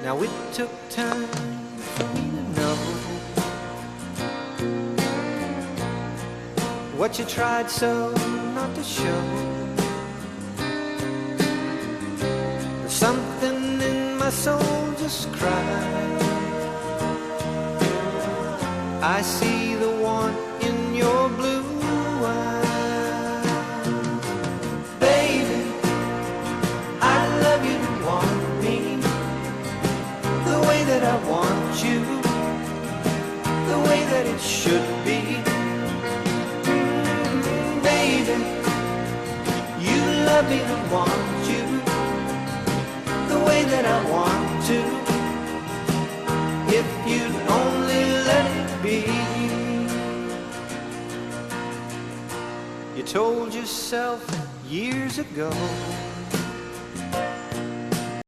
Now it took time for me to know what you tried so not to show. There's something in my soul just cried. I see the one in your blue eyes. Baby, I love you to want me the way that I want you, the way that it should be. Baby, you love me to want you the way that I want to. If you'd only let it be. You told yourself years ago